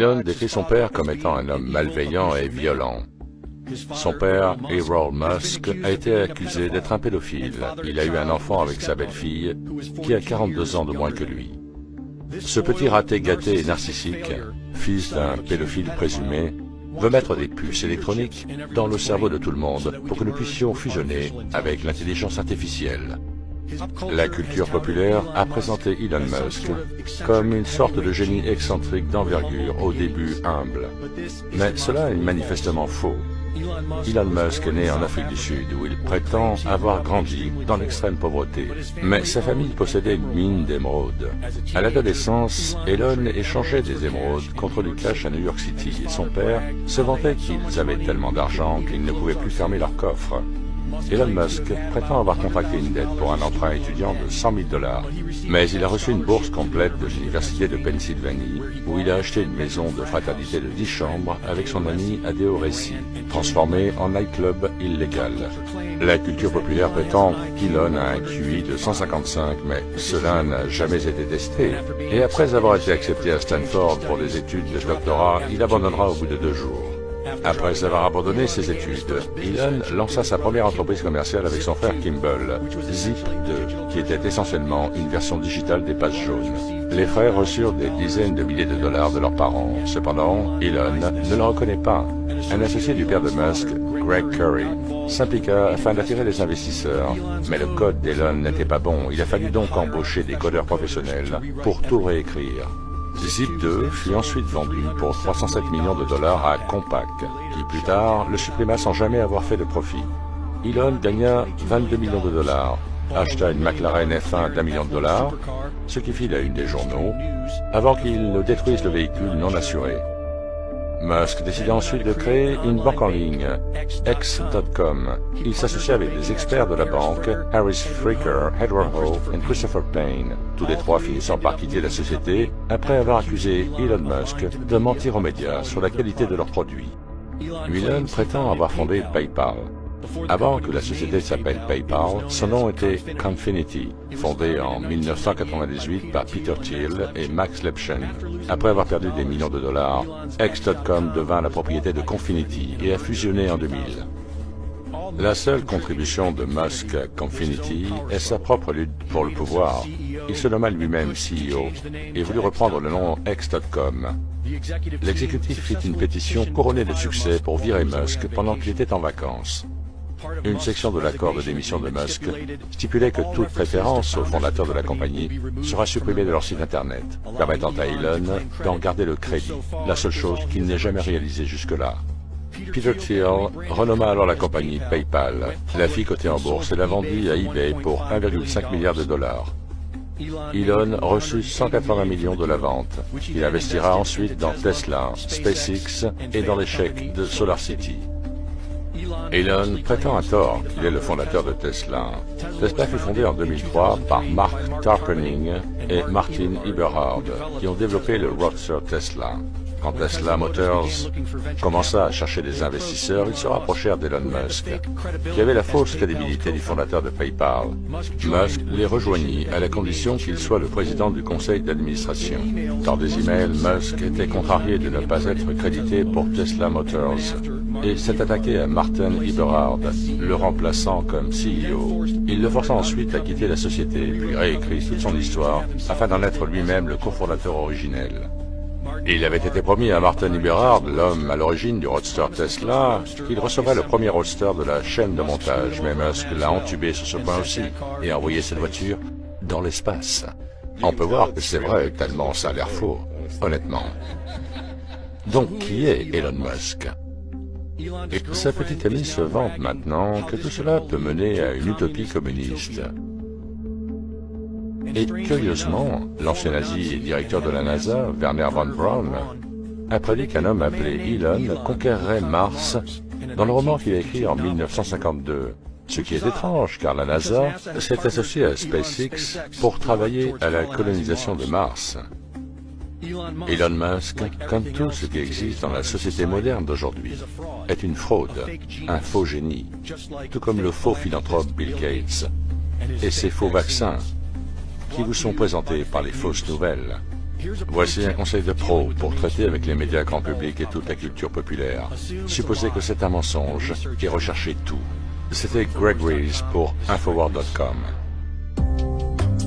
Elon décrit son père comme étant un homme malveillant et violent. Son père, Errol Musk, a été accusé d'être un pédophile. Il a eu un enfant avec sa belle-fille, qui a 42 ans de moins que lui. Ce petit raté gâté et narcissique, fils d'un pédophile présumé, veut mettre des puces électroniques dans le cerveau de tout le monde pour que nous puissions fusionner avec l'intelligence artificielle. La culture populaire a présenté Elon Musk comme une sorte de génie excentrique d'envergure, au début humble. Mais cela est manifestement faux. Elon Musk est né en Afrique du Sud, où il prétend avoir grandi dans l'extrême pauvreté. Mais sa famille possédait une mine d'émeraudes. À l'adolescence, Elon échangeait des émeraudes contre du cash à New York City, et son père se vantait qu'ils avaient tellement d'argent qu'ils ne pouvaient plus fermer leur coffre. Elon Musk prétend avoir contracté une dette pour un emprunt étudiant de 100 000 $, mais il a reçu une bourse complète de l'Université de Pennsylvanie, où il a acheté une maison de fraternité de 10 chambres avec son ami Adeo Ressi, transformée en nightclub illégal. La culture populaire prétend qu'Elon a un QI de 155, mais cela n'a jamais été testé. Et après avoir été accepté à Stanford pour des études de doctorat, il abandonnera au bout de 2 jours. Après avoir abandonné ses études, Elon lança sa première entreprise commerciale avec son frère Kimball, Zip2, qui était essentiellement une version digitale des pages jaunes. Les frères reçurent des dizaines de milliers de dollars de leurs parents. Cependant, Elon ne le reconnaît pas. Un associé du père de Musk, Greg Curry, s'impliqua afin d'attirer les investisseurs, mais le code d'Elon n'était pas bon. Il a fallu donc embaucher des codeurs professionnels pour tout réécrire. Zip2 fut ensuite vendu pour 307 millions de dollars à Compaq, qui plus tard le supprima sans jamais avoir fait de profit. Elon gagna 22 millions de dollars, acheta une McLaren F1 d'1 million de dollars, ce qui fit la une des journaux, avant qu'il ne détruise le véhicule non assuré. Musk décida ensuite de créer une banque en ligne, X.com. Il s'associa avec des experts de la banque, Harris Fricker, Edward Ho et Christopher Payne, tous les trois finissant par quitter la société après avoir accusé Elon Musk de mentir aux médias sur la qualité de leurs produits. Elon prétend avoir fondé PayPal. Avant que la société s'appelle PayPal, son nom était Confinity, fondé en 1998 par Peter Thiel et Max Levchin. Après avoir perdu des millions de dollars, X.com devint la propriété de Confinity et a fusionné en 2000. La seule contribution de Musk à Confinity est sa propre lutte pour le pouvoir. Il se nomma lui-même CEO et voulut reprendre le nom X.com. L'exécutif fit une pétition couronnée de succès pour virer Musk pendant qu'il était en vacances. Une section de l'accord de démission de Musk stipulait que toute référence au fondateur de la compagnie sera supprimée de leur site internet, permettant à Elon d'en garder le crédit, la seule chose qu'il n'ait jamais réalisée jusque-là. Peter Thiel renomma alors la compagnie PayPal, la fit coter en bourse et la vendit à eBay pour 1,5 milliard de dollars. Elon reçut 180 millions de la vente. Il investira ensuite dans Tesla, SpaceX et dans les chèques de SolarCity. Elon prétend à tort qu'il est le fondateur de Tesla. Tesla fut fondé en 2003 par Mark Tarpenning et Martin Eberhard, qui ont développé le Roadster Tesla. Quand Tesla Motors commença à chercher des investisseurs, ils se rapprochèrent d'Elon Musk, qui avait la fausse crédibilité du fondateur de PayPal. Musk les rejoignit à la condition qu'il soit le président du conseil d'administration. Dans des emails, Musk était contrarié de ne pas être crédité pour Tesla Motors et s'est attaqué à Martin Eberhard, le remplaçant comme CEO. Il le força ensuite à quitter la société, puis réécrit toute son histoire afin d'en être lui-même le cofondateur originel. Il avait été promis à Martin Eberhard, l'homme à l'origine du Roadster Tesla, qu'il recevrait le premier Roadster de la chaîne de montage, mais Musk l'a entubé sur ce point aussi et a envoyé cette voiture dans l'espace. On peut voir que c'est vrai, tellement ça a l'air faux, honnêtement. Donc qui est Elon Musk? Et sa petite amie se vante maintenant que tout cela peut mener à une utopie communiste. Et curieusement, l'ancien nazi et directeur de la NASA, Werner von Braun, a prédit qu'un homme appelé Elon conquerrait Mars dans le roman qu'il a écrit en 1952. Ce qui est étrange, car la NASA s'est associée à SpaceX pour travailler à la colonisation de Mars. Elon Musk, comme tout ce qui existe dans la société moderne d'aujourd'hui, est une fraude, un faux génie, tout comme le faux philanthrope Bill Gates et ses faux vaccins, qui vous sont présentés par les fausses nouvelles. Voici un conseil de pro pour traiter avec les médias grand public et toute la culture populaire. Supposez que c'est un mensonge et recherchez tout. C'était Greg Reese pour Infowars.com.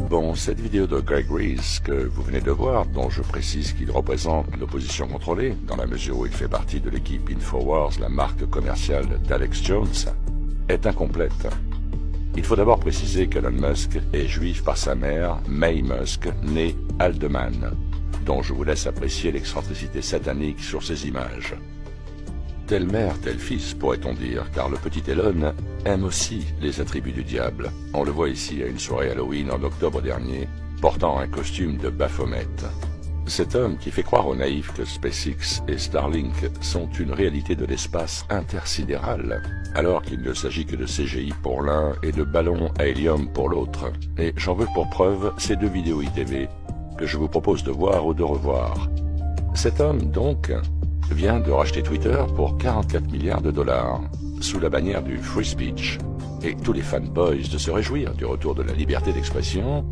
Bon, cette vidéo de Greg Reese que vous venez de voir, dont je précise qu'il représente l'opposition contrôlée, dans la mesure où il fait partie de l'équipe Infowars, la marque commerciale d'Alex Jones, est incomplète. Il faut d'abord préciser qu'Elon Musk est juif par sa mère, May Musk, née Haldeman, dont je vous laisse apprécier l'excentricité satanique sur ces images. Telle mère, tel fils, pourrait-on dire, car le petit Elon aime aussi les attributs du diable. On le voit ici à une soirée Halloween en octobre dernier, portant un costume de Baphomet. Cet homme qui fait croire aux naïfs que SpaceX et Starlink sont une réalité de l'espace intersidéral, alors qu'il ne s'agit que de CGI pour l'un et de ballons à hélium pour l'autre. Et j'en veux pour preuve ces deux vidéos ITV que je vous propose de voir ou de revoir. Cet homme, donc, vient de racheter Twitter pour 44 milliards de dollars, sous la bannière du free speech, et tous les fanboys de se réjouir du retour de la liberté d'expression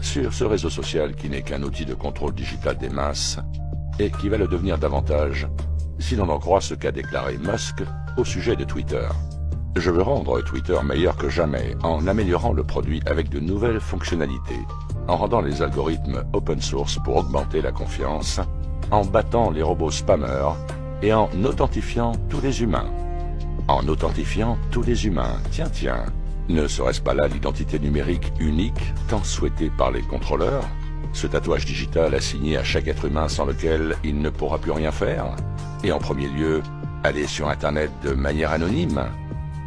sur ce réseau social qui n'est qu'un outil de contrôle digital des masses, et qui va le devenir davantage, si l'on en croit ce qu'a déclaré Musk au sujet de Twitter. Je veux rendre Twitter meilleur que jamais en améliorant le produit avec de nouvelles fonctionnalités, en rendant les algorithmes open source pour augmenter la confiance, en battant les robots spammers et en authentifiant tous les humains. En authentifiant tous les humains, tiens, ne serait-ce pas là l'identité numérique unique tant souhaitée par les contrôleurs? Ce tatouage digital assigné à chaque être humain sans lequel il ne pourra plus rien faire? Et en premier lieu, aller sur Internet de manière anonyme?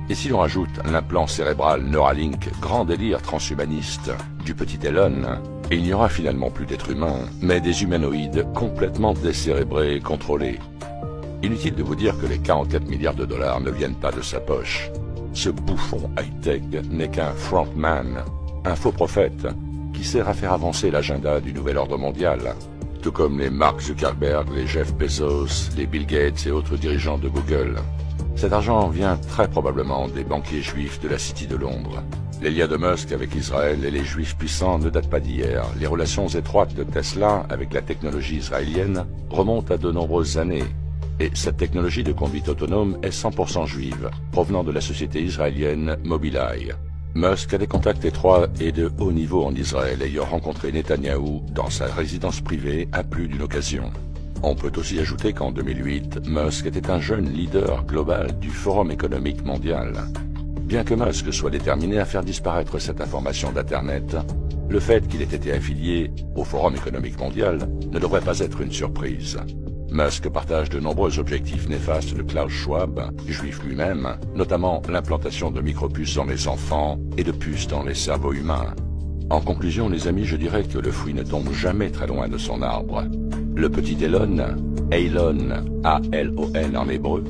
Et si l'on ajoute l'implant cérébral Neuralink, grand délire transhumaniste du petit Elon, il n'y aura finalement plus d'êtres humains, mais des humanoïdes complètement décérébrés et contrôlés. Inutile de vous dire que les 44 milliards de dollars ne viennent pas de sa poche. Ce bouffon high-tech n'est qu'un frontman, un faux prophète, qui sert à faire avancer l'agenda du nouvel ordre mondial, tout comme les Mark Zuckerberg, les Jeff Bezos, les Bill Gates et autres dirigeants de Google. Cet argent vient très probablement des banquiers juifs de la City de Londres. Les liens de Musk avec Israël et les juifs puissants ne datent pas d'hier. Les relations étroites de Tesla avec la technologie israélienne remontent à de nombreuses années. Et cette technologie de conduite autonome est 100% juive, provenant de la société israélienne Mobileye. Musk a des contacts étroits et de haut niveau en Israël, ayant rencontré Netanyahou dans sa résidence privée à plus d'une occasion. On peut aussi ajouter qu'en 2008, Musk était un jeune leader global du Forum économique mondial. Bien que Musk soit déterminé à faire disparaître cette information d'Internet, le fait qu'il ait été affilié au Forum économique mondial ne devrait pas être une surprise. Musk partage de nombreux objectifs néfastes de Klaus Schwab, juif lui-même, notamment l'implantation de micropuces dans les enfants et de puces dans les cerveaux humains. En conclusion, les amis, je dirais que le fruit ne tombe jamais très loin de son arbre. Le petit Elon, A-L-O-N en hébreu,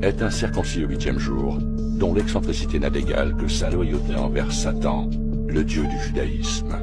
est un circoncis au 8e jour, dont l'excentricité n'a d'égal que sa loyauté envers Satan, le dieu du judaïsme.